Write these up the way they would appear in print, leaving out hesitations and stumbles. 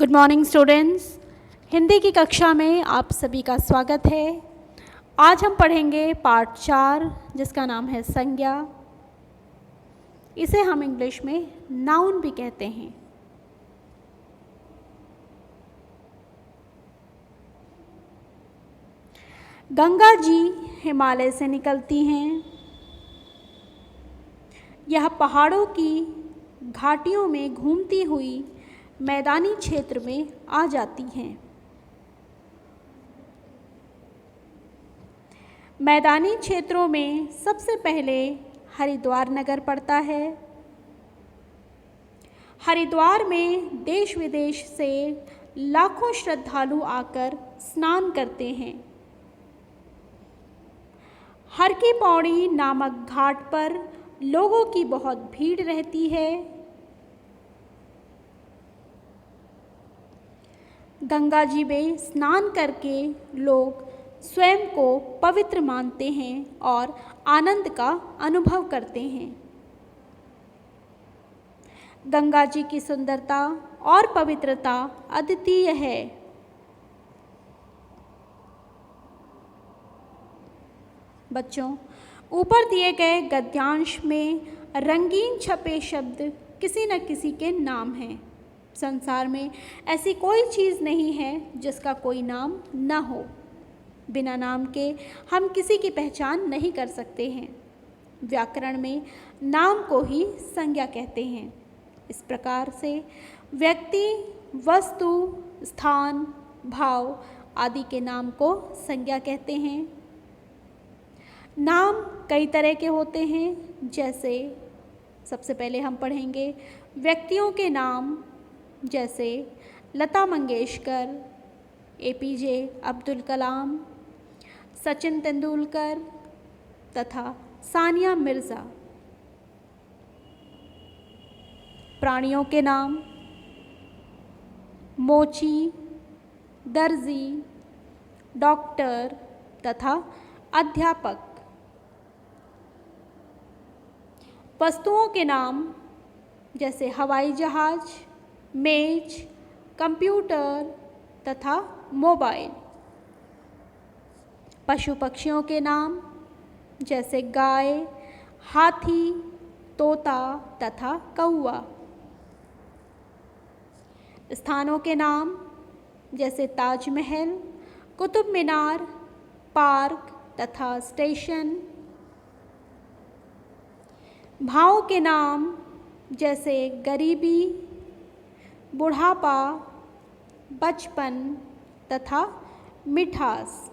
Good morning students. Hindi की कक्षा में आप सभी का स्वागत है। आज हम पढ़ेंगे पार्ट 4 जिसका नाम है संज्ञा। इसे हम इंग्लिश में नाउन भी कहते हैं। गंगा जी हिमालय से निकलती हैं। यह पहाड़ों की घाटियों में घूमती हुई मैदानी क्षेत्र में आ जाती हैं। मैदानी क्षेत्रों में सबसे पहले हरिद्वार नगर पड़ता है। हरिद्वार में देश विदेश से लाखों श्रद्धालु आकर स्नान करते हैं। हर की पौड़ी नामक घाट पर लोगों की बहुत भीड़ रहती है। गंगा जी में स्नान करके लोग स्वयं को पवित्र मानते हैं और आनंद का अनुभव करते हैं। गंगा जी की सुंदरता और पवित्रता अद्वितीय है। बच्चों, ऊपर दिए गए गद्यांश में रंगीन छपे शब्द किसी न किसी के नाम हैं। संसार में ऐसी कोई चीज़ नहीं है जिसका कोई नाम न हो। बिना नाम के हम किसी की पहचान नहीं कर सकते हैं। व्याकरण में नाम को ही संज्ञा कहते हैं। इस प्रकार से व्यक्ति, वस्तु, स्थान, भाव आदि के नाम को संज्ञा कहते हैं। नाम कई तरह के होते हैं। जैसे सबसे पहले हम पढ़ेंगे व्यक्तियों के नाम, जैसे लता मंगेशकर, एपीजे अब्दुल कलाम, सचिन तेंदुलकर तथा सानिया मिर्ज़ा। प्राणियों के नाम मोची, दर्जी, डॉक्टर तथा अध्यापक। वस्तुओं के नाम जैसे हवाई जहाज, मेज, कंप्यूटर तथा मोबाइल। पशु पक्षियों के नाम जैसे गाय, हाथी, तोता तथा कौवा। स्थानों के नाम जैसे ताजमहल, कुतुब मीनार, पार्क तथा स्टेशन। भावों के नाम जैसे गरीबी, बुढ़ापा, बचपन तथा मिठास।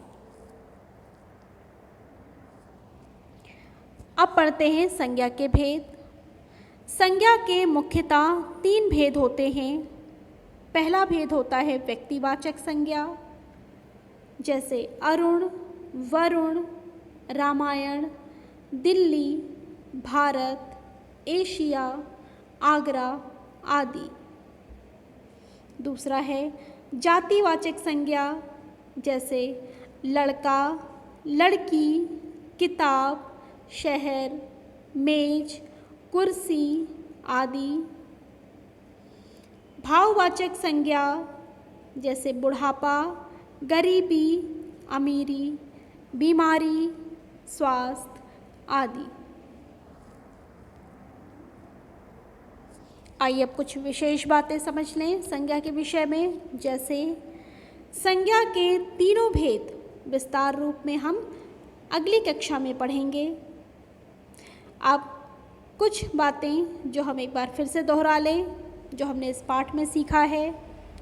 अब पढ़ते हैं संज्ञा के भेद। संज्ञा के मुख्यतः 3 भेद होते हैं। पहला भेद होता है व्यक्तिवाचक संज्ञा, जैसे अरुण, वरुण, रामायण, दिल्ली, भारत, एशिया, आगरा आदि। दूसरा है जातिवाचक संज्ञा, जैसे लड़का, लड़की, किताब, शहर, मेज, कुर्सी आदि। भाववाचक संज्ञा जैसे बुढ़ापा, गरीबी, अमीरी, बीमारी, स्वास्थ्य आदि। आइए अब कुछ विशेष बातें समझ लें संज्ञा के विषय में। जैसे संज्ञा के तीनों भेद विस्तार रूप में हम अगली कक्षा में पढ़ेंगे। अब कुछ बातें जो हम एक बार फिर से दोहरा लें, जो हमने इस पाठ में सीखा है।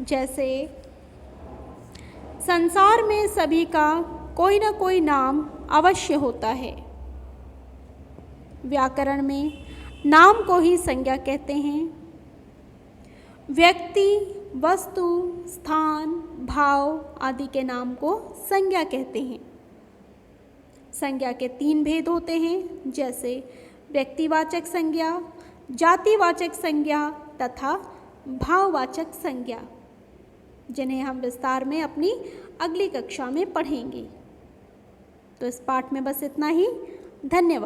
जैसे संसार में सभी का कोई ना कोई नाम अवश्य होता है। व्याकरण में नाम को ही संज्ञा कहते हैं। व्यक्ति, वस्तु, स्थान, भाव आदि के नाम को संज्ञा कहते हैं। संज्ञा के 3 भेद होते हैं, जैसे व्यक्तिवाचक संज्ञा, जातिवाचक संज्ञा तथा भाववाचक संज्ञा, जिन्हें हम विस्तार में अपनी अगली कक्षा में पढ़ेंगे। तो इस पाठ में बस इतना ही। धन्यवाद।